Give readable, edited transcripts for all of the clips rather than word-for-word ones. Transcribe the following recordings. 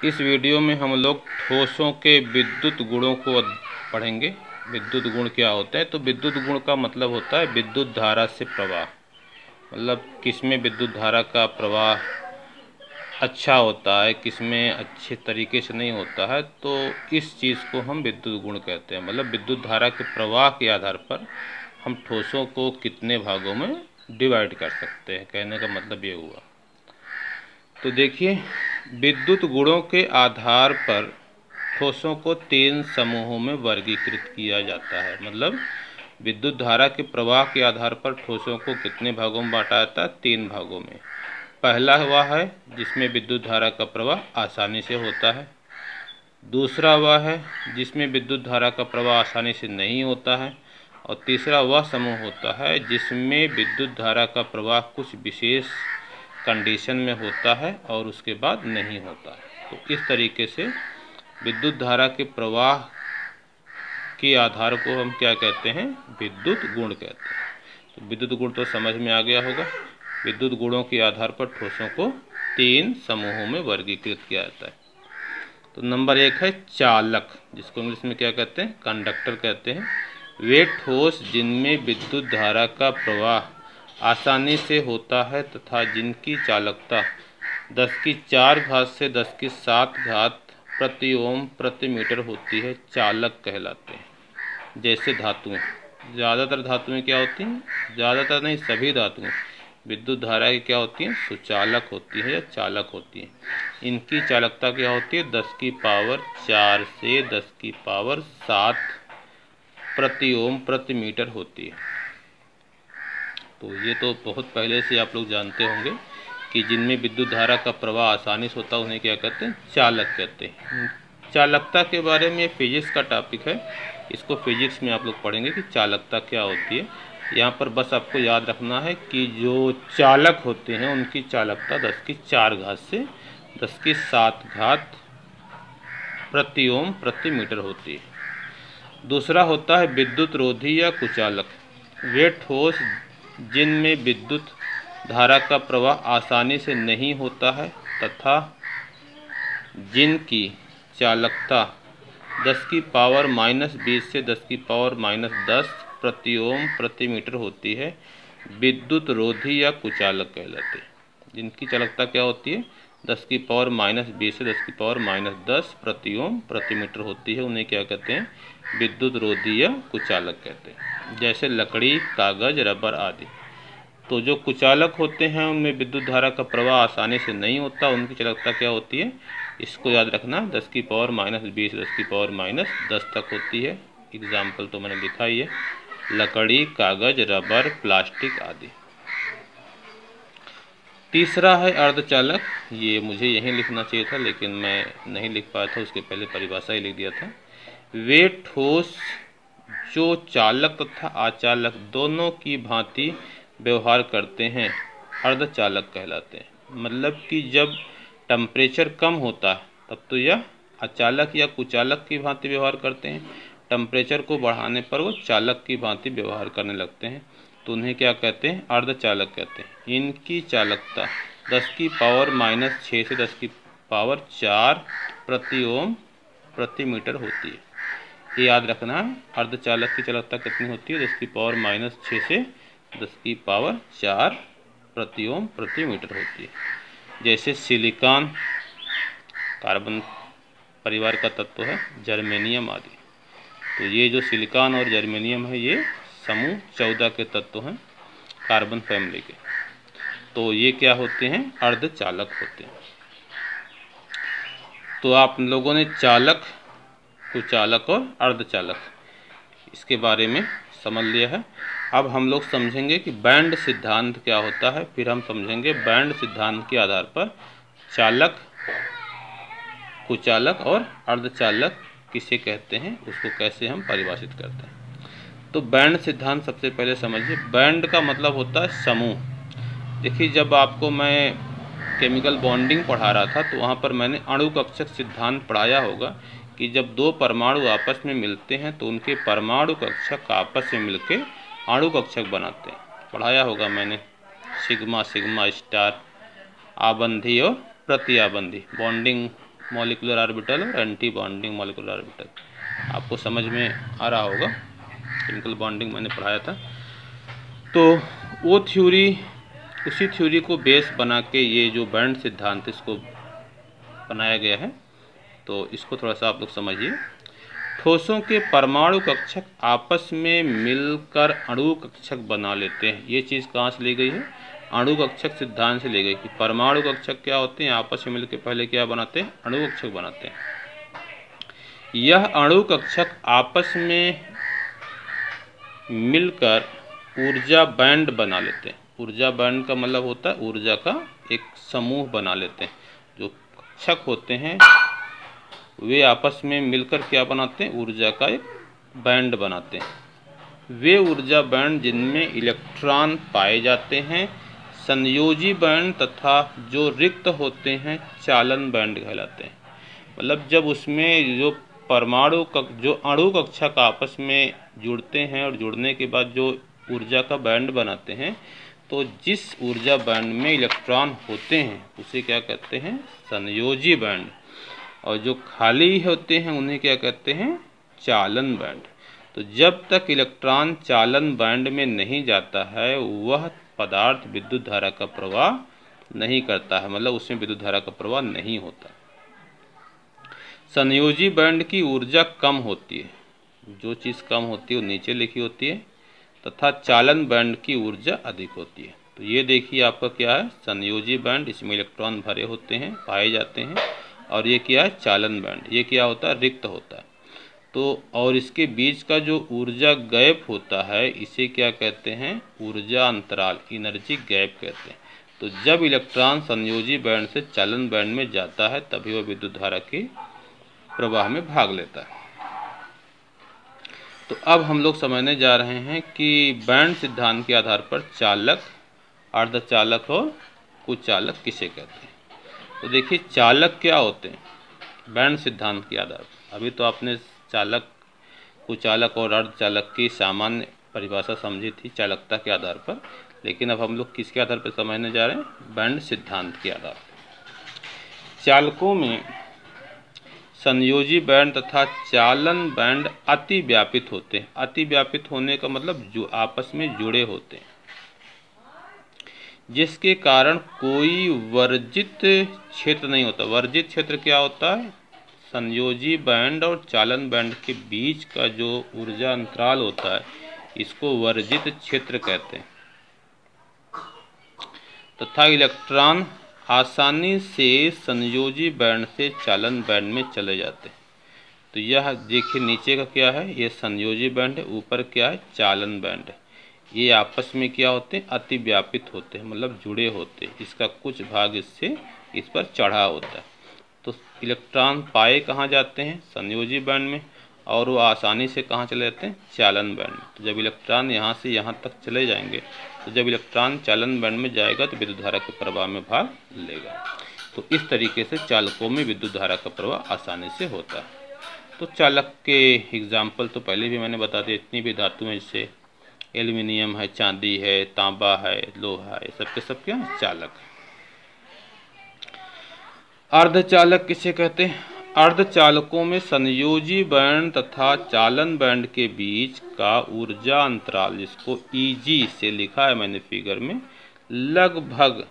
इस वीडियो में हम लोग ठोसों के विद्युत गुणों को पढ़ेंगे। विद्युत गुण क्या होते हैं? तो विद्युत गुण का मतलब होता है विद्युत धारा से प्रवाह, मतलब किसमें विद्युत धारा का प्रवाह अच्छा होता है, किसमें अच्छे तरीके से नहीं होता है। तो इस चीज़ को हम विद्युत गुण कहते हैं। मतलब विद्युत धारा के प्रवाह के आधार पर हम ठोसों को कितने भागों में डिवाइड कर सकते हैं, कहने का मतलब ये हुआ। तो देखिए, विद्युत गुणों के आधार पर ठोसों को 3 समूहों में वर्गीकृत किया जाता है। मतलब विद्युत धारा के प्रवाह के आधार पर ठोसों को कितने भागों में बांटा जाता है? 3 भागों में। पहला वह है जिसमें विद्युत धारा का प्रवाह आसानी से होता है। दूसरा वह है जिसमें विद्युत धारा का प्रवाह आसानी से नहीं होता है। और तीसरा वह समूह होता है जिसमें विद्युत धारा का प्रवाह कुछ विशेष कंडीशन में होता है और उसके बाद नहीं होता है। तो इस तरीके से विद्युत धारा के प्रवाह के आधार को हम क्या कहते हैं? विद्युत गुण कहते हैं। तो विद्युत गुण तो समझ में आ गया होगा। विद्युत गुणों के आधार पर ठोसों को 3 समूहों में वर्गीकृत किया जाता है। तो नंबर 1 है चालक, जिसको इंग्लिश में क्या कहते हैं? कंडक्टर कहते हैं। वे ठोस जिनमें विद्युत धारा का प्रवाह आसानी से होता है तथा जिनकी चालकता 10 की 4 घात से 10 की 7 घात प्रति ओम प्रति मीटर होती है, चालक कहलाते हैं। जैसे धातुएं, ज़्यादातर धातुएं क्या होती हैं? ज़्यादातर नहीं, सभी धातुएं विद्युत धारा की क्या होती हैं? सुचालक होती है या चालक होती हैं। इनकी चालकता क्या होती है? 10 की पावर 4 से 10 की पावर 7 प्रति ओम प्रति मीटर होती है। तो ये तो बहुत पहले से आप लोग जानते होंगे कि जिनमें विद्युत धारा का प्रवाह आसानी से होता है उन्हें क्या कहते हैं? चालक कहते हैं। चालकता के बारे में फिजिक्स का टॉपिक है, इसको फिजिक्स में आप लोग पढ़ेंगे कि चालकता क्या होती है। यहाँ पर बस आपको याद रखना है कि जो चालक होते हैं उनकी चालकता 10 की 4 घात से 10 की 7 घात प्रति ओम प्रति मीटर होती है। दूसरा होता है विद्युत रोधी या कुचालक। वे ठोस जिनमें विद्युत धारा का प्रवाह आसानी से नहीं होता है तथा जिनकी चालकता 10 की पावर -20 से 10 की पावर -10 प्रति ओम प्रति मीटर होती है, विद्युत रोधी या कुचालक कहलाते हैं। जिनकी चालकता क्या होती है? 10 की पावर -20 से 10 की पावर -10 प्रति ओम प्रति मीटर होती है, उन्हें क्या कहते हैं? विद्युत रोधी या कुचालक कहते हैं। जैसे लकड़ी, कागज, रबर आदि। तो जो कुचालक होते हैं उनमें विद्युत धारा का प्रवाह आसानी से नहीं होता, उनकी चालकता क्या होती है? इसको याद रखना, 10 की पावर -20 10 की पावर -10 तक होती है। एग्जाम्पल तो मैंने लिखा ही है, लकड़ी, कागज, रबर, प्लास्टिक आदि। तीसरा है अर्धचालक। ये मुझे यहीं लिखना चाहिए था लेकिन मैं नहीं लिख पाया था, उसके पहले परिभाषा ही लिख दिया था। वे ठोस जो चालक तथा अचालक दोनों की भांति व्यवहार करते हैं, अर्धचालक कहलाते हैं। मतलब कि जब टेम्परेचर कम होता है तब तो यह अचालक या कुचालक की भांति व्यवहार करते हैं। टेम्परेचर को बढ़ाने पर वो चालक की भांति व्यवहार करने लगते हैं, तो उन्हें क्या कहते हैं? अर्धचालक कहते हैं। इनकी चालकता 10 की पावर -6 से 10 की पावर 4 प्रति ओम प्रति मीटर होती है। ये याद रखना है, अर्धचालक की चालकता कितनी होती है? 10 की पावर -6 से 10 की पावर 4 प्रति ओम प्रति मीटर होती है। जैसे सिलिकॉन, कार्बन परिवार का तत्व है, जर्मेनियम आदि। तो ये जो सिलिकॉन और जर्मेनियम है ये समूह 14 के तत्व हैं कार्बन फैमिली के। तो ये क्या होते हैं? अर्धचालक होते हैं। तो आप लोगों ने चालक, कुचालक और अर्धचालक इसके बारे में समझ लिया है। अब हम लोग समझेंगे कि बैंड सिद्धांत क्या होता है, फिर हम समझेंगे बैंड सिद्धांत के आधार पर चालक, कुचालक और अर्धचालक किसे कहते हैं, उसको कैसे हम परिभाषित करते हैं। तो बैंड सिद्धांत सबसे पहले समझिए। बैंड का मतलब होता है समूह। देखिए, जब आपको मैं केमिकल बॉन्डिंग पढ़ा रहा था तो वहाँ पर मैंने अणु कक्षक सिद्धांत पढ़ाया होगा कि जब 2 परमाणु आपस में मिलते हैं तो उनके परमाणु कक्षक आपस में मिलकर अणु कक्षक बनाते हैं। पढ़ाया होगा मैंने, सिग्मा सिग्मा स्टार, आबंधी और प्रति आबंधी, बॉन्डिंग मॉलिक्यूलर ऑर्बिटल और एंटी बॉन्डिंग मॉलिक्यूलर ऑर्बिटल। आपको समझ में आ रहा होगा, केमिकल बॉन्डिंग मैंने पढ़ाया था। तो वो थ्योरी, उसी थ्योरी को बेस बना के ये जो बैंड सिद्धांत इसको बनाया गया है। तो इसको थोड़ा सा आप लोग समझिए। ठोसों के परमाणु कक्षक आपस में मिलकर अणु कक्षक बना लेते हैं। ये चीज़ कहाँ से ली गई है? अणु कक्षक सिद्धांत से ली गई कि परमाणु कक्षक क्या होते हैं, आपस में मिलकर पहले क्या बनाते हैं? अणु कक्षक बनाते हैं। यह अणु कक्षक आपस में मिलकर ऊर्जा बैंड बना लेते हैं। ऊर्जा बैंड का मतलब होता है ऊर्जा का एक समूह बना लेते हैं। जो कक्षक होते हैं वे आपस में मिलकर क्या बनाते हैं? ऊर्जा का एक बैंड बनाते हैं। वे ऊर्जा बैंड जिनमें इलेक्ट्रॉन पाए जाते हैं संयोजी बैंड तथा जो रिक्त होते हैं चालन बैंड कहलाते हैं। मतलब जब उसमें जो परमाणु जो अणु कक्षक आपस में जुड़ते हैं और जुड़ने के बाद जो ऊर्जा का बैंड बनाते हैं, तो जिस ऊर्जा बैंड में इलेक्ट्रॉन होते हैं उसे क्या कहते हैं? संयोजी बैंड। और जो खाली होते हैं उन्हें क्या कहते हैं? चालन बैंड। तो जब तक इलेक्ट्रॉन चालन बैंड में नहीं जाता है वह पदार्थ विद्युत धारा का प्रवाह नहीं करता है, मतलब उसमें विद्युत धारा का प्रवाह नहीं होता। संयोजी बैंड की ऊर्जा कम होती है, जो चीज़ कम होती है वो नीचे लिखी होती है, तथा चालन बैंड की ऊर्जा अधिक होती है। तो ये देखिए आपका क्या है? संयोजी बैंड, इसमें इलेक्ट्रॉन भरे होते हैं, पाए जाते हैं। और ये क्या है? चालन बैंड। ये क्या होता है? रिक्त होता है। तो और इसके बीच का जो ऊर्जा गैप होता है इसे क्या कहते हैं? ऊर्जा अंतराल, एनर्जी गैप कहते हैं। तो जब इलेक्ट्रॉन संयोजी बैंड से चालन बैंड में जाता है तभी वह विद्युत धारा के प्रवाह में भाग लेता है। तो अब हम लोग समझने जा रहे हैं कि बैंड सिद्धांत के आधार पर चालक, अर्धचालक और कुचालक किसे कहते हैं। तो देखिए चालक क्या होते हैं बैंड सिद्धांत के आधार पर। अभी तो आपने चालक, कुचालक और अर्धचालक की सामान्य परिभाषा समझी थी चालकता के आधार पर, लेकिन अब हम लोग किसके आधार पर समझने जा रहे हैं? बैंड सिद्धांत के आधार पर। चालकों में संयोजी बैंड तथा चालन बैंड अति व्यापित होते हैं। अति व्यापित होने का मतलब जो आपस में जुड़े होते हैं, जिसके कारण कोई वर्जित क्षेत्र नहीं होता। वर्जित क्षेत्र क्या होता है? संयोजी बैंड और चालन बैंड के बीच का जो ऊर्जा अंतराल होता है इसको वर्जित क्षेत्र कहते हैं। तथा इलेक्ट्रॉन आसानी से संयोजी बैंड से चालन बैंड में चले जाते हैं। तो यह देखिए नीचे का क्या है? ये संयोजी बैंड है, ऊपर क्या है? चालन बैंड है। ये आपस में क्या होते हैं? अति व्यापित होते हैं, मतलब जुड़े होते हैं। इसका कुछ भाग इससे इस पर चढ़ा होता है। तो इलेक्ट्रॉन पाए कहाँ जाते हैं? संयोजी बैंड में, और वो आसानी से कहाँ चले जाते हैं? चालन बैंड में। तो जब इलेक्ट्रॉन यहाँ से यहाँ तक चले जाएंगे, तो जब इलेक्ट्रॉन चालन बैंड में जाएगा तो विद्युत धारा के प्रवाह में भाग लेगा। तो इस तरीके से चालकों में विद्युत धारा का प्रवाह आसानी से होता है। तो चालक के एग्जाम्पल तो पहले भी मैंने बता दिया। इतनी भी धातु हैं, जैसे एल्युमिनियम है, चांदी है, तांबा है, लोहा है, सब के सब क्या है? चालक। अर्धचालक किसे कहते हैं? अर्धचालकों में संयोजी बैंड तथा चालन बैंड के बीच का ऊर्जा अंतराल, जिसको Eg से लिखा है मैंने फिगर में, लगभग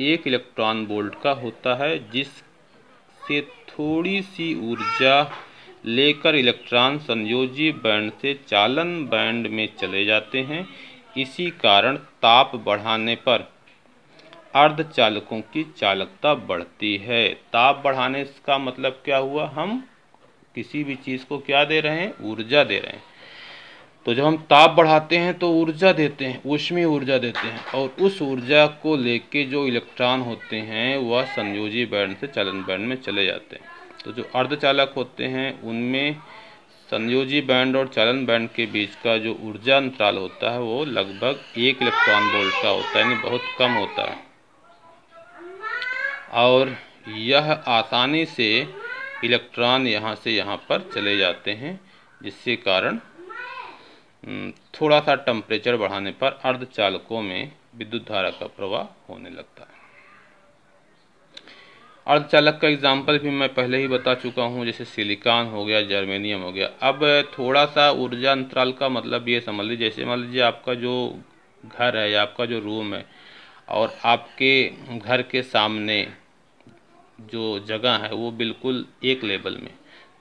1 इलेक्ट्रॉन वोल्ट का होता है, जिससे थोड़ी सी ऊर्जा लेकर इलेक्ट्रॉन संयोजी बैंड से चालन बैंड में चले जाते हैं। इसी कारण ताप बढ़ाने पर अर्धचालकों की चालकता बढ़ती है। ताप बढ़ाने का मतलब क्या हुआ? हम किसी भी चीज़ को क्या दे रहे हैं? ऊर्जा दे रहे हैं। तो जब हम ताप बढ़ाते हैं तो ऊर्जा देते हैं, ऊष्मीय ऊर्जा देते हैं, और उस ऊर्जा को लेके जो इलेक्ट्रॉन होते हैं वह संयोजी बैंड से चालन बैंड में चले जाते हैं। तो जो अर्धचालक होते हैं उनमें संयोजी बैंड और चालन बैंड के बीच का जो ऊर्जा अंतराल होता है वो लगभग 1 इलेक्ट्रॉन वोल्ट का होता है, यानी बहुत कम होता है। और यह आसानी से इलेक्ट्रॉन यहाँ से यहाँ पर चले जाते हैं, जिसके कारण थोड़ा सा टेम्परेचर बढ़ाने पर अर्धचालकों में विद्युत धारा का प्रवाह होने लगता है। अर्धचालक का एग्जाम्पल भी मैं पहले ही बता चुका हूँ, जैसे सिलिकॉन हो गया, जर्मेनियम हो गया। अब थोड़ा सा ऊर्जा अंतराल का मतलब ये समझ लीजिए, जैसे मान लीजिए आपका जो घर है या आपका जो रूम है और आपके घर के सामने जो जगह है वो बिल्कुल एक लेवल में,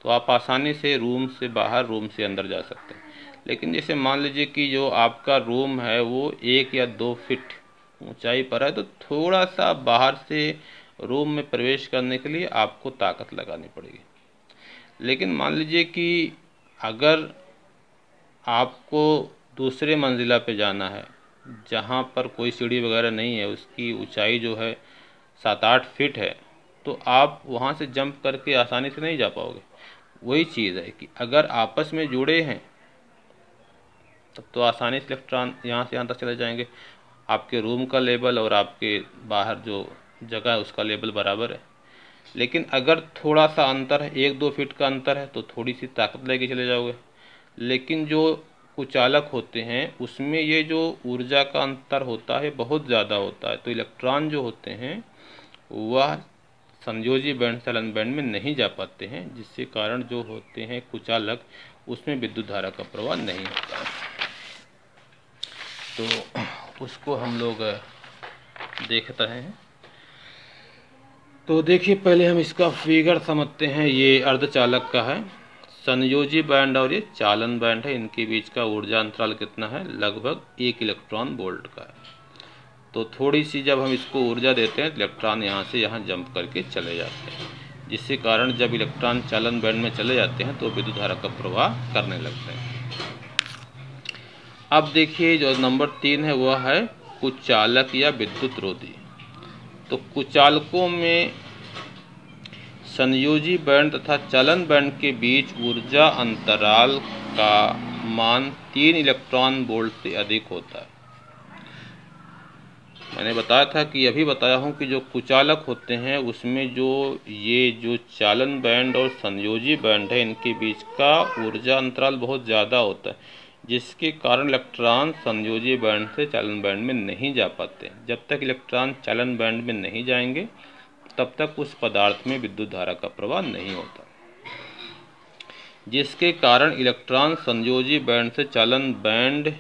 तो आप आसानी से रूम से बाहर, रूम से अंदर जा सकते हैं। लेकिन जैसे मान लीजिए कि जो आपका रूम है वो 1 या 2 फीट ऊंचाई पर है, तो थोड़ा सा बाहर से रूम में प्रवेश करने के लिए आपको ताकत लगानी पड़ेगी। लेकिन मान लीजिए कि अगर आपको दूसरे मंजिला पे जाना है जहाँ पर कोई सीढ़ी वगैरह नहीं है, उसकी ऊंचाई जो है 7-8 फीट है, तो आप वहाँ से जंप करके आसानी से नहीं जा पाओगे। वही चीज़ है कि अगर आपस में जुड़े हैं तब तो आसानी से इलेक्ट्रॉन यहाँ से यहाँ तक चले जाएंगे। आपके रूम का लेवल और आपके बाहर जो जगह है उसका लेवल बराबर है। लेकिन अगर थोड़ा सा अंतर है, 1-2 फीट का अंतर है, तो थोड़ी सी ताकत लेके चले जाओगे। लेकिन जो कुचालक होते हैं उसमें ये जो ऊर्जा का अंतर होता है बहुत ज़्यादा होता है, तो इलेक्ट्रॉन जो होते हैं वह संयोजी बैंड, चलन बैंड में नहीं जा पाते हैं, जिसके कारण जो होते हैं कुचालक उसमें विद्युत धारा का प्रवाह नहीं होता है। तो उसको हम लोग देखते हैं। तो देखिए पहले हम इसका फिगर समझते हैं। ये अर्धचालक का है, संयोजी बैंड और ये चालन बैंड है, इनके बीच का ऊर्जा अंतराल कितना है? लगभग 1 इलेक्ट्रॉन वोल्ट का है। तो थोड़ी सी जब हम इसको ऊर्जा देते हैं तो इलेक्ट्रॉन यहाँ से यहाँ जंप करके चले जाते हैं, जिसके कारण जब इलेक्ट्रॉन चालन बैंड में चले जाते हैं तो विद्युत धारा का प्रवाह करने लगते हैं। अब देखिए जो नंबर 3 है वह है कुचालक या विद्युत रोधी। तो कुचालकों में संयोजी बैंड तथा चालन बैंड के बीच ऊर्जा अंतराल का मान 3 इलेक्ट्रॉन वोल्ट से अधिक होता है। मैंने बताया था कि अभी बताया हूँ कि जो कुचालक होते हैं उसमें जो चालन बैंड और संयोजी बैंड है इनके बीच का ऊर्जा अंतराल बहुत ज़्यादा होता है, जिसके कारण इलेक्ट्रॉन संयोजी बैंड से चालन बैंड में नहीं जा पाते। जब तक इलेक्ट्रॉन चालन बैंड में नहीं जाएंगे तब तक उस पदार्थ में विद्युत धारा का प्रवाह नहीं होता, जिसके कारण इलेक्ट्रॉन संयोजी बैंड से चालन बैंड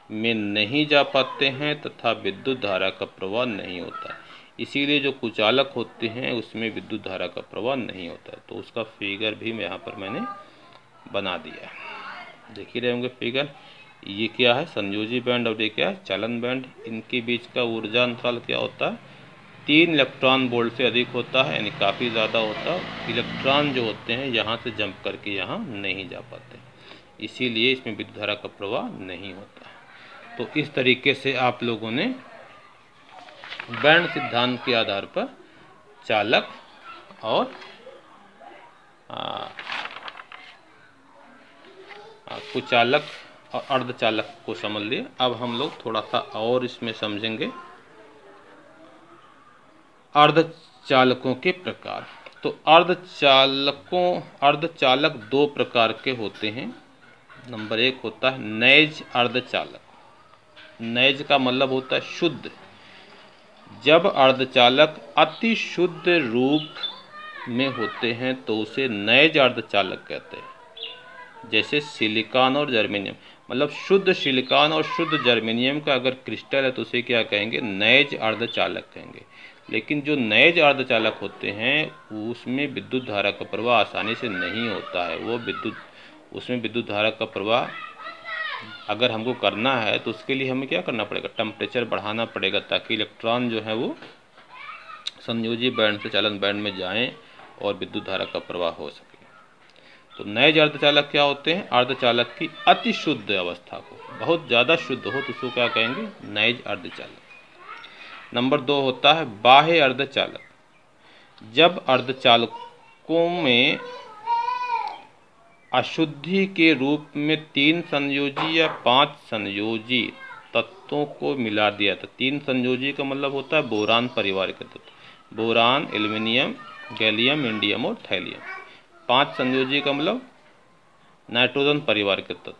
में नहीं जा पाते हैं तथा विद्युत धारा का प्रवाह नहीं होता। इसीलिए जो कुचालक होते हैं उसमें विद्युत धारा का प्रवाह नहीं होता। तो उसका फिगर भी यहाँ पर मैंने बना दिया है, देख ही रहे होंगे फिगर। ये क्या है? संयोजी बैंड और ये क्या है? चालन बैंड। इनके बीच का ऊर्जा अंतराल क्या होता है? 3 इलेक्ट्रॉन वोल्ट से अधिक होता है, यानी काफ़ी ज़्यादा होता है। इलेक्ट्रॉन जो होते हैं यहाँ से जंप करके यहाँ नहीं जा पाते, इसीलिए इसमें विद्युत धारा का प्रवाह नहीं होता। तो इस तरीके से आप लोगों ने बैंड सिद्धांत के आधार पर चालक और कुचालक और अर्धचालक को समझ लिए। अब हम लोग थोड़ा सा और इसमें समझेंगे अर्धचालकों के प्रकार। तो अर्धचालक 2 प्रकार के होते हैं। नंबर 1 होता है नैज अर्धचालक। नैज का मतलब होता है शुद्ध। जब अर्धचालक अति शुद्ध रूप में होते हैं तो उसे नैज अर्धचालक कहते हैं। जैसे सिलिकॉन और जर्मेनियम, मतलब शुद्ध सिलिकॉन और शुद्ध जर्मेनियम का अगर क्रिस्टल है तो उसे क्या कहेंगे? नैज अर्धचालक कहेंगे। लेकिन जो नैज अर्धचालक होते हैं उसमें विद्युत धारा का प्रवाह आसानी से नहीं होता है। उसमें विद्युत धारा का प्रवाह अगर हमको करना है तो उसके लिए हमें क्या करना पड़ेगा? टेम्परेचर बढ़ाना पड़ेगा, ताकि इलेक्ट्रॉन जो है वो संयोजी बैंड से चालन बैंड में जाएं और विद्युत धारा का प्रवाह हो सके। तो नैज अर्धचालक क्या होते हैं? अर्धचालक की अति शुद्ध अवस्था को, बहुत ज़्यादा शुद्ध हो तो उसको क्या कहेंगे? नैज अर्धचालक। नंबर 2 होता है बाह्य अर्धचालक। जब अर्धचालकों में अशुद्धि के रूप में 3 संयोजी या 5 संयोजी तत्वों को मिला दिया था। 3 संयोजी का मतलब होता है बोरान परिवार के तत्व, बोरान, एल्युमिनियम, गैलियम, इंडियम और थैलियम। 5 संयोजी का मतलब नाइट्रोजन परिवार के तत्व।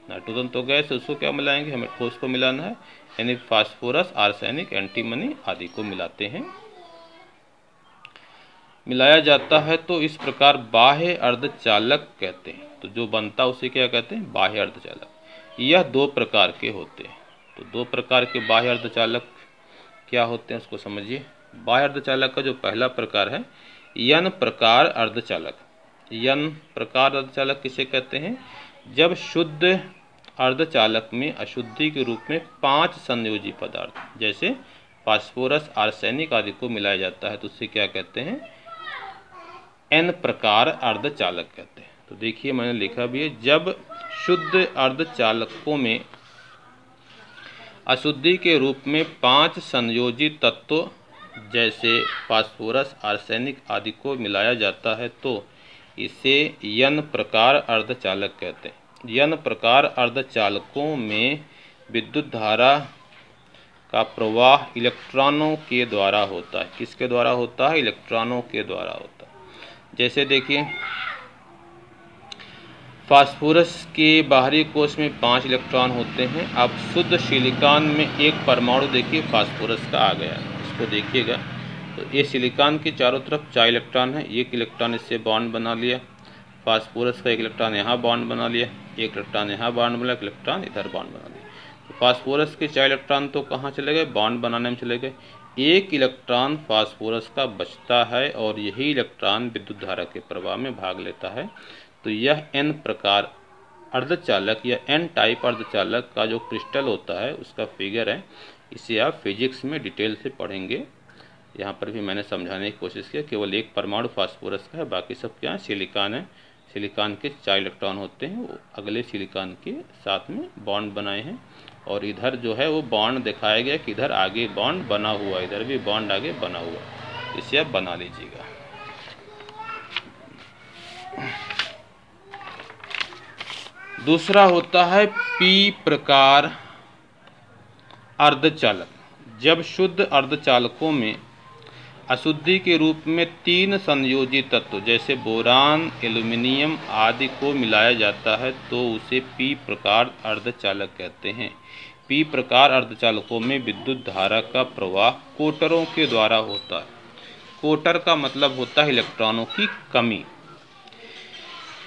नाइट्रोजन तो गैस, उसको क्या मिलाएंगे? हमें ठोस को मिलाना है, यानी फास्फोरस, आर्सेनिक, एंटीमनी आदि को मिलाते हैं। मिलाया जाता है तो इस प्रकार बाह्य अर्धचालक कहते हैं। तो जो बनता है उसे क्या कहते हैं? बाह्य अर्धचालक। यह दो प्रकार के होते हैं। तो दो प्रकार के बाह्य अर्धचालक क्या होते हैं उसको समझिए। बाह्य अर्धचालक का जो पहला प्रकार है यन प्रकार अर्धचालक। यन प्रकार अर्धचालक किसे कहते हैं? जब शुद्ध अर्धचालक में अशुद्धि के रूप में 5 संयोजी पदार्थ जैसे फास्फोरस, आर्सेनिक आदि को मिलाया जाता है तो उससे क्या कहते हैं? एन प्रकार अर्धचालक कहते हैं। तो देखिए मैंने लिखा भी है, जब शुद्ध अर्धचालकों में अशुद्धि के रूप में 5 संयोजी तत्वों जैसे फास्फोरस, आर्सेनिक आदि को मिलाया जाता है तो इसे यन प्रकार अर्धचालक कहते हैं। यन प्रकार अर्धचालकों में विद्युत धारा का प्रवाह इलेक्ट्रॉनों के द्वारा होता है। किसके द्वारा होता है? इलेक्ट्रॉनों के द्वारा होता है। जैसे देखिए फास्फोरस के बाहरी कोश में 5 इलेक्ट्रॉन होते हैं। अब शुद्ध सिलिकॉन में एक परमाणु देखिए फास्फोरस का आ गया, इसको देखिएगा। तो ये सिलिकॉन के चारों तरफ 4 इलेक्ट्रॉन है। एक इलेक्ट्रॉन इससे बॉन्ड बना लिया, फास्फोरस का एक इलेक्ट्रॉन यहाँ बॉन्ड बना लिया, एक इलेक्ट्रॉन यहाँ बॉन्ड बना, एक इलेक्ट्रॉन इधर बॉन्ड बना लिया। तो फास्फोरस के 4 इलेक्ट्रॉन तो कहाँ चले गए? बॉन्ड बनाने में चले गए। एक इलेक्ट्रॉन फास्फोरस का बचता है और यही इलेक्ट्रॉन विद्युत धारा के प्रवाह में भाग लेता है। तो यह एन प्रकार अर्धचालक या एन टाइप अर्धचालक का जो क्रिस्टल होता है उसका फिगर है। इसे आप फिजिक्स में डिटेल से पढ़ेंगे। यहाँ पर भी मैंने समझाने की कोशिश किया, केवल एक परमाणु फास्फोरस का है, बाकी सब क्या है? सिलिकॉन है। सिलिकॉन के 4 इलेक्ट्रॉन होते हैं, वो अगले सिलिकॉन के साथ में बॉन्ड बनाए हैं। और इधर जो है वो बॉन्ड दिखाया गया कि इधर आगे बॉन्ड बना हुआ, इधर भी बॉन्ड आगे बना हुआ। इसे आप बना लीजिएगा। दूसरा होता है पी प्रकार अर्धचालक। जब शुद्ध अर्धचालकों में अशुद्धि के रूप में 3 संयोजी तत्व जैसे बोरान, एल्यूमिनियम आदि को मिलाया जाता है तो उसे पी प्रकार अर्धचालक कहते हैं। पी प्रकार अर्धचालकों में विद्युत धारा का प्रवाह कोटरों के द्वारा होता है। कोटर का मतलब होता है इलेक्ट्रॉनों की कमी।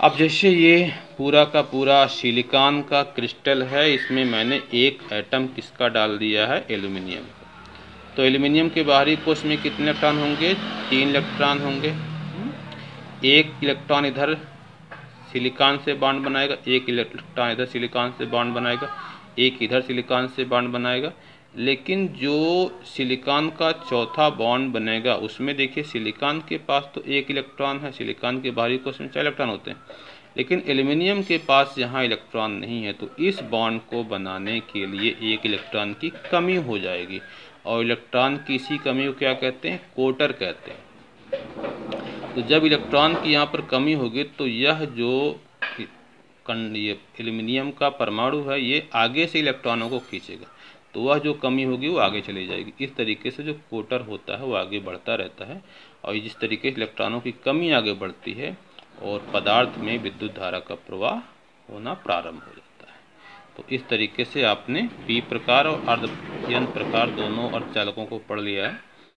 अब जैसे ये पूरा का पूरा सिलिकॉन का क्रिस्टल है, इसमें मैंने एक एटम किसका डाल दिया है? एल्यूमिनियम का। तो एल्यूमिनियम के बाहरी कोश में कितने इलेक्ट्रॉन होंगे? 3 इलेक्ट्रॉन होंगे। एक इलेक्ट्रॉन इधर सिलिकॉन से बॉन्ड बनाएगा, एक इलेक्ट्रॉन इधर सिलिकॉन से बॉन्ड बनाएगा, एक इधर सिलिकॉन से बॉन्ड बनाएगा। लेकिन जो सिलिकॉन का चौथा बॉन्ड बनेगा उसमें देखिए सिलिकॉन के पास तो एक इलेक्ट्रॉन है, सिलिकॉन के बाहरी कोश में 4 इलेक्ट्रॉन होते हैं, लेकिन एल्यूमिनियम के पास यहाँ इलेक्ट्रॉन नहीं है। तो इस बॉन्ड को बनाने के लिए एक इलेक्ट्रॉन की कमी हो जाएगी और इलेक्ट्रॉन की इसी कमी को क्या कहते हैं? कोटर कहते हैं। तो जब इलेक्ट्रॉन की यहाँ पर कमी होगी तो यह जो ये एल्यूमिनियम का परमाणु है ये आगे से इलेक्ट्रॉनों को खींचेगा, तो वह जो कमी होगी वो आगे चली जाएगी। इस तरीके से जो कोटर होता है वो आगे बढ़ता रहता है और जिस तरीके से इलेक्ट्रॉनों की कमी आगे बढ़ती है और पदार्थ में विद्युत धारा का प्रवाह होना प्रारंभ हो जाता है। तो इस तरीके से आपने पी प्रकार और अर्धयन प्रकार दोनों अर्धचालकों को पढ़ लिया है।